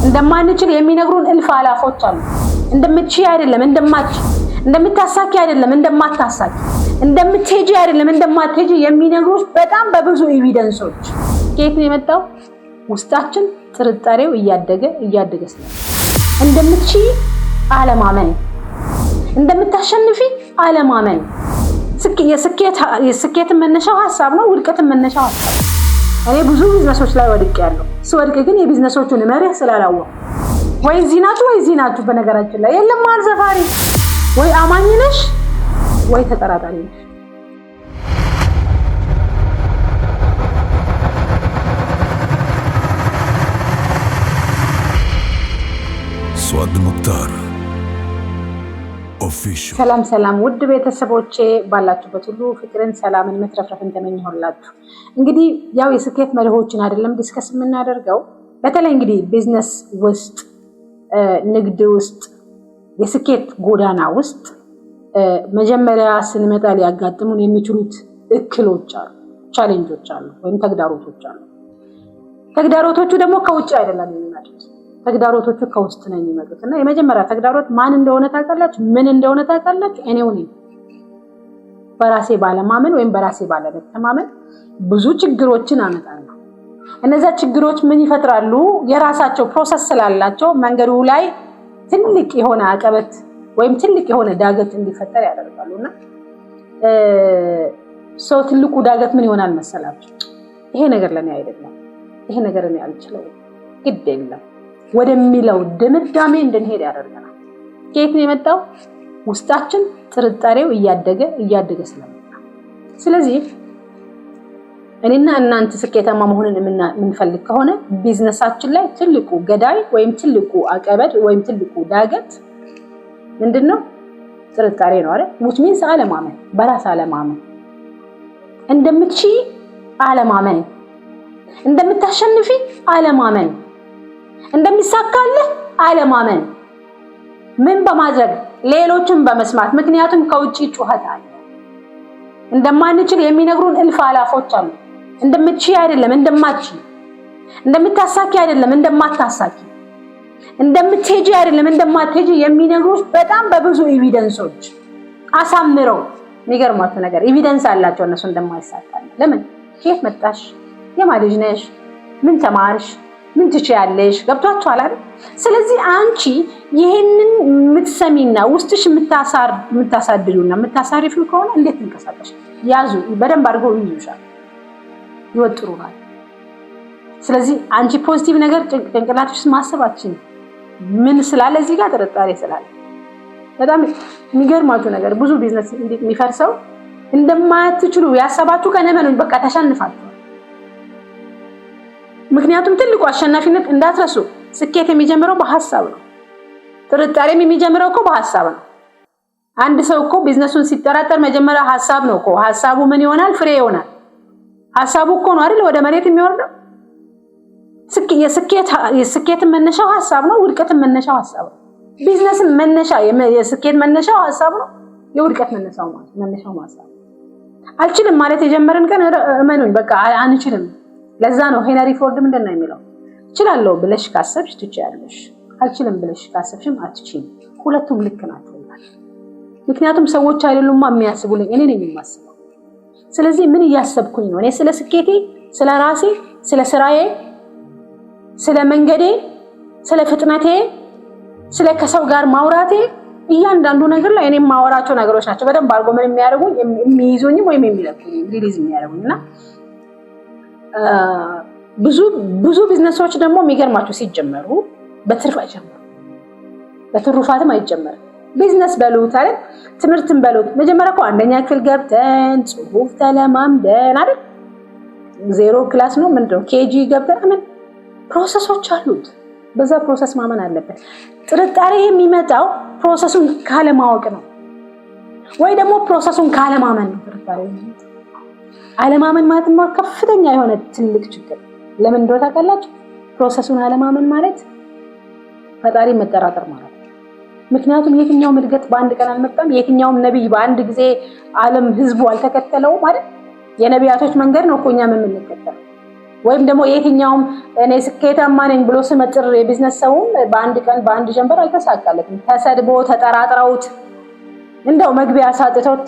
እንደማንችል የሚነግሩን እልፍ አላፎች አሉ። እንደምትችይ አይደለም እንደማትች፣ እንደምታሳኪ አይደለም እንደማታሳኪ፣ እንደምትሄጂ አይደለም እንደማትሄጂ የሚነግሩሽ በጣም በብዙ ኤቪደንሶች። ከየት ነው የመጣው? ውስጣችን ጥርጣሬው እያደገ ስለሆነ እንደምትችይ አለማመን፣ እንደምታሸንፊ አለማመን። የስኬት መነሻው ሐሳብ ነው፣ ውድቀት መነሻው ሐሳብ። እኔ ብዙ ቢዝነሶች ላይ ወድቄያለሁ። ስወድቅ ግን የቢዝነሶቹን መርህ ስላላወቅሁ ወይ እዚህ ናችሁ በነገራችን ላይ የለም አልዘፋሪ ወይ አማኝ ነሽ ወይ ተጠራጣሪ ነሽ። ስዋድ ሙክታር ኦፊሻል። ሰላም ውድ ቤተሰቦቼ ባላችሁበት ሁሉ ፍቅርን፣ ሰላምን፣ መትረፍረፍን ተመኘሁላችሁ። እንግዲህ ያው የስኬት መርሆችን አይደለም ዲስከስ የምናደርገው። በተለይ እንግዲህ ቢዝነስ ውስጥ ንግድ ውስጥ የስኬት ጎዳና ውስጥ መጀመሪያ ስንመጣ ሊያጋጥሙን የሚችሉት እክሎች አሉ፣ ቻሌንጆች አሉ ወይም ተግዳሮቶች አሉ። ተግዳሮቶቹ ደግሞ ከውጭ አይደለም የሚመጡት፣ ተግዳሮቶቹ ከውስጥ ነው የሚመጡት። እና የመጀመሪያ ተግዳሮት ማን እንደሆነ ታውቃላችሁ? ምን እንደሆነ ታውቃላችሁ? እኔው ነኝ። በራሴ ባለማመን ወይም በራሴ ባለመተማመን ብዙ ችግሮችን አመጣለሁ። እነዛ ችግሮች ምን ይፈጥራሉ? የራሳቸው ፕሮሰስ ስላላቸው መንገዱ ላይ ትልቅ የሆነ አቀበት ወይም ትልቅ የሆነ ዳገት እንዲፈጠር ያደርጋሉና ሰው ትልቁ ዳገት ምን ይሆናል መሰላችሁ? ይሄ ነገር ለኔ አይደለም፣ ይሄ ነገር እኔ አልችለውም፣ ግድ የለም ወደሚለው ድምዳሜ እንድንሄድ ያደርገናል። ከየት ነው የመጣው? ውስጣችን ጥርጣሬው እያደገ ስለመጣ። ስለዚህ እኔና እናንተ ስኬታማ መሆንን የምንፈልግ ከሆነ ቢዝነሳችን ላይ ትልቁ ገዳይ ወይም ትልቁ አቀበት ወይም ትልቁ ዳገት ምንድነው? ጥርጣሬ ነው አይደል? which means አለማመን፣ በራስ አለማመን፣ እንደምትችይ አለማመን፣ እንደምታሸንፊ አለማመን፣ እንደሚሳካልህ አለማመን። ምን በማድረግ? ሌሎችን በመስማት። ምክንያቱም ከውጪ ጩኸት አለ። እንደማንችል የሚነግሩን እልፍ አላፎች አሉ። እንደምትችይ አይደለም እንደማትችይ፣ እንደምታሳኪ አይደለም እንደማታሳኪ፣ እንደምትሄጂ አይደለም እንደማትሄጂ የሚነግሩሽ በጣም በብዙ ኤቪደንሶች አሳምረው። የሚገርማችሁ ነገር ኤቪደንስ አላቸው እነሱ እንደማይሳካል። ለምን? ከየት መጣሽ? የማን ልጅ ነሽ? ምን ተማርሽ? ምን ትችያለሽ? ገብቷችኋል አይደል? ስለዚህ አንቺ ይሄንን የምትሰሚና ውስጥሽ የምታሳድዱና የምታሳርፊው ከሆነ እንዴት እንቀሳቀሽ? ያዙ፣ በደንብ አድርገው ይይዙሻል፣ ይወጥሩናል። ስለዚህ አንቺ ፖዚቲቭ ነገር ጭንቅላትሽ ማሰባችን ምን ስላለ እዚህ ጋር ጥርጣሬ ስላለ። በጣም የሚገርማችሁ ነገር ብዙ ቢዝነስ የሚፈርሰው እንደማትችሉ ያሰባችሁ ከነመኑን በቃ ተሸንፋችሁ። ምክንያቱም ትልቁ አሸናፊነት እንዳትረሱ፣ ስኬት የሚጀምረው በሐሳብ ነው። ጥርጣሬም የሚጀምረው እኮ በሐሳብ ነው። አንድ ሰው እኮ ቢዝነሱን ሲጠራጠር መጀመሪያ ሐሳብ ነው እኮ። ሐሳቡ ምን ይሆናል? ፍሬ ይሆናል። ሐሳቡ እኮ ነው አይደል ወደ መሬት የሚወርደው። የስኬት መነሻው ሐሳብ ነው፣ ውድቀት መነሻው ሐሳብ ነው። ቢዝነስ መነሻ የስኬት መነሻው ሐሳብ ነው፣ የውድቀት መነሻው ሐሳብ። አልችልም ማለት የጀመረን ቀን እመኑኝ በቃ አንችልም። ለዛ ነው ሄነሪ ፎርድ ምንድነው የሚለው? እችላለሁ ብለሽ ካሰብሽ ትችያለሽ፣ አልችልም ብለሽ ካሰብሽም አትችይም። ሁለቱም ልክ ናቸው። ምክንያቱም ሰዎች አይደሉማ የሚያስቡልኝ፣ እኔ ነኝ የማስበው። ስለዚህ ምን እያሰብኩኝ ነው? እኔ ስለ ስኬቴ፣ ስለ ራሴ፣ ስለ ስራዬ፣ ስለ መንገዴ፣ ስለ ፍጥነቴ፣ ስለ ከሰው ጋር ማውራቴ፣ እያንዳንዱ ነገር ላይ እኔ የማወራቸው ነገሮች ናቸው በደንብ አድርጎ ምን የሚያደርጉኝ የሚይዙኝ ወይም የሚለቁኝ ሪሊዝ የሚያደርጉኝና ብዙ ቢዝነሶች ደግሞ የሚገርማችሁ ሲጀመሩ በትርፍ አይጀምሩ፣ በትሩፋትም አይጀመርም። ቢዝነስ በሉት አይደል? ትምህርትን በሉት መጀመሪያ እኮ አንደኛ ክፍል ገብተን ጽሁፍ ተለማምደን አይደል? ዜሮ ክላስ ነው ምንድነው ኬጂ ገብተን ምን ፕሮሰሶች አሉት። በዛ ፕሮሰስ ማመን አለበት። ጥርጣሬ የሚመጣው ፕሮሰሱን ካለማወቅ ነው ወይ ደግሞ ፕሮሰሱን ካለማመን ነው። ጥርጣሬ አለማመን ማለት ነው ከፍተኛ የሆነ ትልቅ ችግር። ለምን እንደሆነ ታውቃላችሁ? ፕሮሰሱን አለማመን ማለት ፈጣሪ መጠራጠር ማለት ነው። ምክንያቱም የትኛውም እድገት በአንድ ቀን አልመጣም። የትኛውም ነብይ በአንድ ጊዜ ዓለም ህዝቡ አልተከተለው ማለት የነቢያቶች መንገድ ነው እኮ እኛም የምንከተለው። ወይም ደግሞ የትኛውም እኔ ስኬታማ ነኝ ብሎ ስመጥር የቢዝነስ ሰው በአንድ ቀን በአንድ ጀንበር አልተሳካለትም። ተሰድቦ ተጠራጥረውት እንደው መግቢያ ሳጥቶት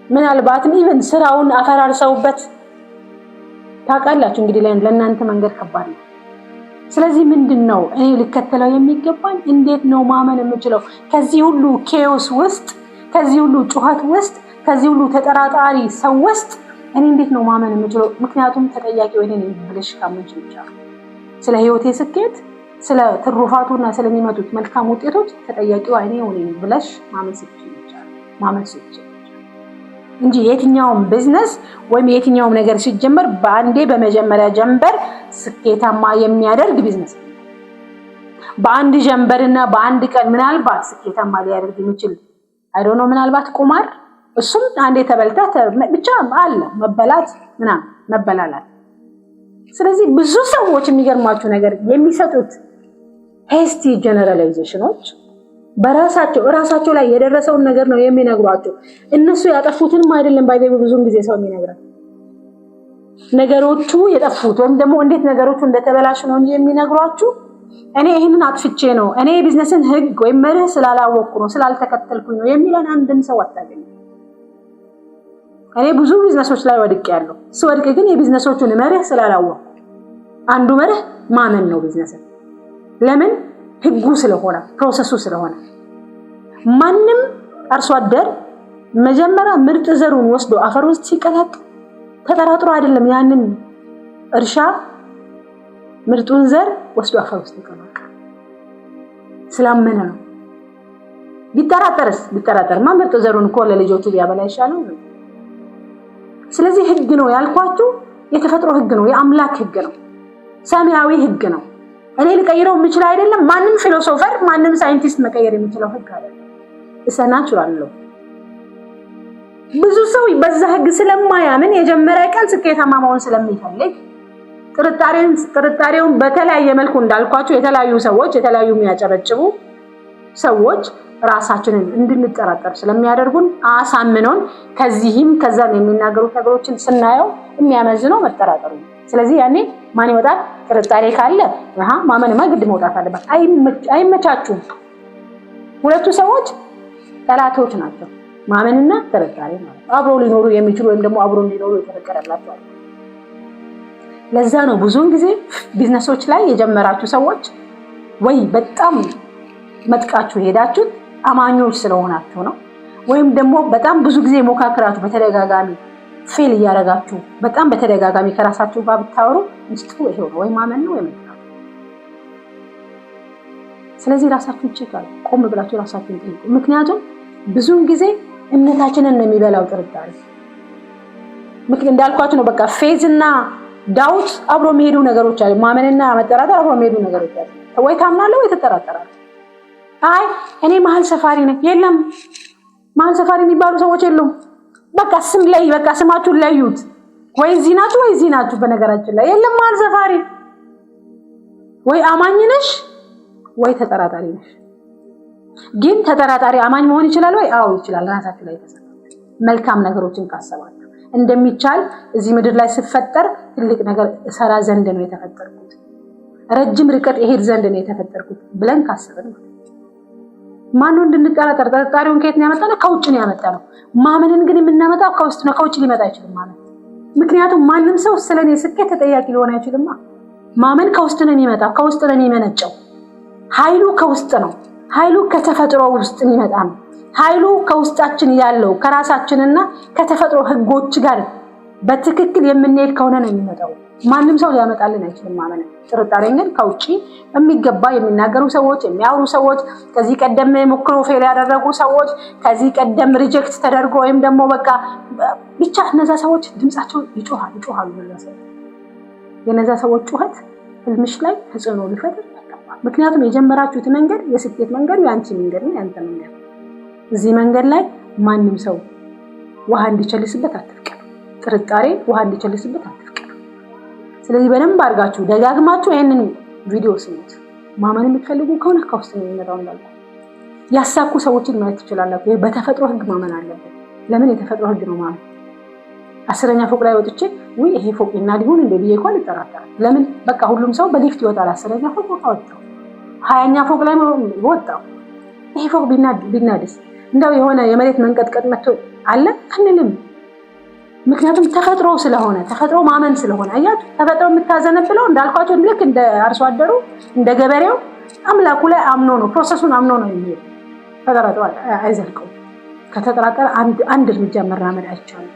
ምናልባትም ኢቭን ስራውን አፈራርሰውበት ታውቃላችሁ። እንግዲህ ለእናንተ መንገድ ከባድ ነው። ስለዚህ ምንድነው እኔ ልከተለው የሚገባኝ? እንዴት ነው ማመን የምችለው? ከዚህ ሁሉ ኬዮስ ውስጥ፣ ከዚህ ሁሉ ጩኸት ውስጥ፣ ከዚህ ሁሉ ተጠራጣሪ ሰው ውስጥ እኔ እንዴት ነው ማመን የምችለው? ምክንያቱም ተጠያቂው እኔ ነኝ ብለሽ ካመንሽ ብቻ ስለ ህይወቴ ስኬት፣ ስለ ትሩፋቱና ስለሚመጡት መልካም ውጤቶች ተጠያቂው እኔ ነኝ ብለሽ ማመን ስትችይ ብቻ ማመን ስትችይ እንጂ የትኛውም ቢዝነስ ወይም የትኛውም ነገር ሲጀመር በአንዴ በመጀመሪያ ጀንበር ስኬታማ የሚያደርግ ቢዝነስ በአንድ ጀንበርና በአንድ ቀን ምናልባት ስኬታማ ሊያደርግ የሚችል አይዶኖ ምናልባት ቁማር እሱም አንዴ ተበልታ ብቻ አለ መበላት ምናምን መበላላት። ስለዚህ ብዙ ሰዎች የሚገርማችሁ ነገር የሚሰጡት ሄስቲ ጀነራላይዜሽኖች በራሳቸው ላይ የደረሰውን ነገር ነው የሚነግሯቸው። እነሱ ያጠፉትንም አይደለም ባይዘው ብዙውን ጊዜ ሰው የሚነግረው ነገሮቹ የጠፉት ወይም ደግሞ እንዴት ነገሮቹ እንደተበላሹ ነው እንጂ የሚነግሯችሁ እኔ ይሄንን አጥፍቼ ነው እኔ የቢዝነስን ህግ ወይም መርህ ስላላወቅኩ ነው ስላልተከተልኩኝ ነው የሚለን አንድም ሰው አታገኙ። እኔ ብዙ ቢዝነሶች ላይ ወድቄያለሁ። ስወድቅ ግን የቢዝነሶቹን መርህ ስላላወቅኩ አንዱ መርህ ማመን ነው ቢዝነስ ለምን ህጉ ስለሆነ ፕሮሰሱ ስለሆነ ማንም አርሶ አደር መጀመሪያ ምርጥ ዘሩን ወስዶ አፈር ውስጥ ሲቀላቅ ተጠራጥሮ አይደለም ያንን እርሻ ምርጡን ዘር ወስዶ አፈር ውስጥ ይቀላቅ ስላመነ ነው። ቢጠራጠርማ ምርጥ ዘሩን እኮ ለልጆቹ ቢያበላ ይሻላል። ስለዚህ ህግ ነው ያልኳችሁ የተፈጥሮ ህግ ነው፣ የአምላክ ህግ ነው፣ ሰማያዊ ህግ ነው። እኔ ልቀይረው የምችል አይደለም። ማንም ፊሎሶፈር ማንም ሳይንቲስት መቀየር የሚችለው ህግ አይደለም። ናቹራል ነው። ብዙ ሰው በዛ ህግ ስለማያምን የጀመረ ቀን ስኬታማ መሆን ስለሚፈልግ ጥርጣሬውን በተለያየ መልኩ እንዳልኳችሁ የተለያዩ ሰዎች የተለያዩ የሚያጨበጭቡ ሰዎች ራሳችንን እንድንጠራጠር ስለሚያደርጉን አሳምነውን ከዚህም ከዛም የሚናገሩት ነገሮችን ስናየው የሚያመዝነው መጠራጠሩ። ስለዚህ ያኔ ማን ይወጣል? ጥርጣሬ ካለ ማመንማ ግድ መውጣት አለበት። አይመቻቹም። ሁለቱ ሰዎች ጠላቶች ናቸው። ማመንና ጥርጣሬ ማለት አብረው ሊኖሩ የሚችሉ ወይም ደግሞ አብረው እንዲኖሩ የተፈቀደላቸው። ለዛ ነው ብዙውን ጊዜ ቢዝነሶች ላይ የጀመራችሁ ሰዎች ወይ በጣም መጥቃችሁ ሄዳችሁት አማኞች ስለሆናችሁ ነው፣ ወይም ደግሞ በጣም ብዙ ጊዜ ሞካክራችሁ በተደጋጋሚ ፌል እያደረጋችሁ በጣም በተደጋጋሚ ከራሳችሁ ጋር ብታወሩ ምስጥሩ ይሄው ነው፣ ወይ ማመን ነው ወይ መጥቃት። ስለዚህ ራሳችሁን ቼክ አድርጉ፣ ቆም ብላችሁ ራሳችሁን ጠይቁ። ምክንያቱም ብዙውን ጊዜ እምነታችንን ነው የሚበላው ጥርጣሬ። ምክንያቱም እንዳልኳችሁ ነው በቃ ፌዝና ዳውት አብሮ የሚሄዱ ነገሮች አሉ። ማመንና መጠራጠር አብሮ የሚሄዱ ነገሮች አሉ። ወይ ታምናለህ ወይ ትጠራጠራለህ። አይ እኔ መሀል ሰፋሪ ነኝ፣ የለም መሀል ሰፋሪ የሚባሉ ሰዎች የሉም። በቃ ስም ላይ በቃ ስማችሁን ለዩት። ወይ እዚህ ናችሁ ወይ እዚህ ናችሁ። በነገራችን ላይ የለም መሀል ሰፋሪ። ወይ አማኝ ነሽ ወይ ተጠራጣሪ ነሽ። ግን ተጠራጣሪ አማኝ መሆን ይችላል ወይ? አዎ ይችላል። ራሳችሁ ላይ ተሰራ መልካም ነገሮችን ካሰባችሁ እንደሚቻል እዚህ ምድር ላይ ሲፈጠር ትልቅ ነገር ሰራ ዘንድ ነው የተፈጠርኩት፣ ረጅም ርቀት ይሄድ ዘንድ ነው የተፈጠርኩት ብለን ካሰብን ማንኑ እንድንጠራጠር ጥርጣሬውን ከየት ነው ያመጣነው? ከውጭ ነው ያመጣነው። ማመንን ግን የምናመጣው ከውስጥ ነው፣ ከውጭ ሊመጣ አይችልም ማለት። ምክንያቱም ማንም ሰው ስለኔ ስኬት ተጠያቂ ሊሆን አይችልም። ማመን ከውስጥ ነው የሚመጣው፣ ከውስጥ ነው የሚመነጨው። ኃይሉ ከውስጥ ነው። ኃይሉ ከተፈጥሮ ውስጥ የሚመጣ ነው። ኃይሉ ከውስጣችን ያለው ከራሳችንና ከተፈጥሮ ህጎች ጋር በትክክል የምንሄድ ከሆነ ነው የሚመጣው። ማንም ሰው ሊያመጣልን አይችልም ማመን። ጥርጣሬን ግን ከውጪ የሚገባ የሚናገሩ ሰዎች፣ የሚያወሩ ሰዎች፣ ከዚህ ቀደም ሞክሮ ፌል ያደረጉ ሰዎች፣ ከዚህ ቀደም ሪጀክት ተደርጎ ወይም ደግሞ በቃ ብቻ እነዛ ሰዎች ድምጻቸው ይጮሃሉ። የነዛ ሰዎች ጩኸት ህልምሽ ላይ ተጽዕኖ ሊፈጥር ይገባል። ምክንያቱም የጀመራችሁት መንገድ የስኬት መንገድ ያንቺ መንገድ ነው፣ ያንተ መንገድ። እዚህ መንገድ ላይ ማንም ሰው ውሃ እንዲቸልስበት አትፍቀዱ። ጥርጣሬ ውሃ እንዲቸልስበት አትፍቀዱ። ስለዚህ በደንብ አድርጋችሁ ደጋግማችሁ ይሄንን ቪዲዮ ስሙት። ማመን የምትፈልጉ ከሆነ ከውስጥ ነው የሚመጣው። እንዳልኩ ያሳኩ ሰዎችን ማየት ትችላላችሁ። በተፈጥሮ ህግ ማመን አለበት። ለምን? የተፈጥሮ ህግ ነው ማመን። 10ኛ ፎቅ ላይ ወጥቼ ወይ ይሄ ፎቅ ይናድ ይሁን እንደ ብዬ እንኳን ልጠራጠራል። ለምን በቃ ሁሉም ሰው በሊፍት ይወጣል። 10ኛ ፎቅ ወጣው 20ኛ ፎቅ ላይ ወጣው ይሄ ፎቅ ቢናድስ እንደው የሆነ የመሬት መንቀጥቀጥ መጥቶ አለ አንልም። ምክንያቱም ተፈጥሮ ስለሆነ ተፈጥሮ ማመን ስለሆነ አያችሁ ተፈጥሮ የምታዘነብለው እንዳልኳቸው ልክ እንደ አርሶ አደሩ እንደ ገበሬው አምላኩ ላይ አምኖ ነው ፕሮሰሱን አምኖ ነው የሚሄድ። ተጠራጥሮ አይዘልቀውም። ከተጠራጠረ አንድ እርምጃ መራመድ አይቻልም።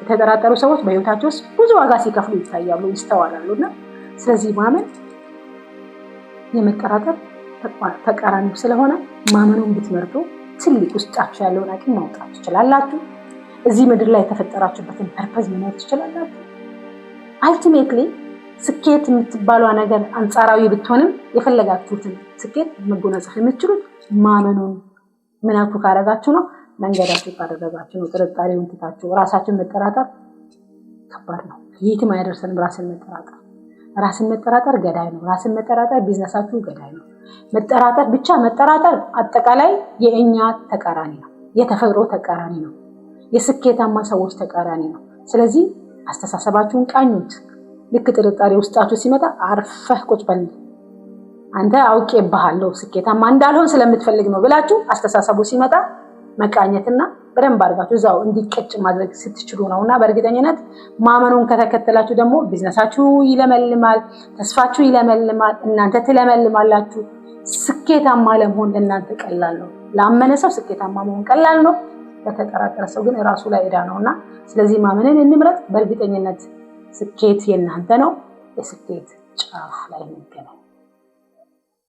የተጠራጠሩ ሰዎች በህይወታቸው ውስጥ ብዙ ዋጋ ሲከፍሉ ይታያሉ ይስተዋላሉና ስለዚህ ማመን የመጠራጠር ተቃራኒ ስለሆነ ማመኑን ብትመርጡ ትልቅ ውስጣችሁ ያለውን አቅም ማውጣት ትችላላችሁ። እዚህ ምድር ላይ የተፈጠራችሁበትን ፐርፐዝ መኖር ትችላላችሁ። አልቲሜትሊ ስኬት የምትባለው ነገር አንጻራዊ ብትሆንም የፈለጋችሁትን ስኬት መጎናጸፍ የምትችሉት ማመኑን ምናኩ ካረጋችሁ ነው። መንገዳችሁ ካደረጋችሁ ነው። ጥርጣሬውን ትታችሁ ራሳችሁን መጠራጠር ከባድ ነው። የትም አይደርሰንም። ራስን መጠራጠር ገዳይ ነው። ራስን መጠራጠር ቢዝነሳችሁ ገዳይ ነው። መጠራጠር አጠቃላይ የእኛ ተቃራኒ ነው። የተፈጥሮ ተቃራኒ ነው። የስኬታማ ሰዎች ተቃራኒ ነው። ስለዚህ አስተሳሰባችሁን ቃኙት። ልክ ጥርጣሬ ውስጣችሁ ሲመጣ አርፈህ ቁጭ በል። አንተ አውቄብሃለሁ ስኬታማ እንዳልሆን ስለምትፈልግ ነው ብላችሁ አስተሳሰቡ ሲመጣ መቃኘትና በደንብ አድርጋችሁ እዛው እንዲቀጭ ማድረግ ስትችሉ ነውና በእርግጠኝነት ማመኑን ከተከተላችሁ ደግሞ ቢዝነሳችሁ ይለመልማል፣ ተስፋችሁ ይለመልማል፣ እናንተ ትለመልማላችሁ። ስኬታማ ለመሆን ለእናንተ ቀላል ነው። ላመነ ሰው ስኬታማ መሆን ቀላል ነው። ለተጠራጠረ ሰው ግን ራሱ ላይ ዕዳ ነውና ስለዚህ ማመንን እንምረጥ። በእርግጠኝነት ስኬት የእናንተ ነው። የስኬት ጫፍ ላይ እንገናኝ።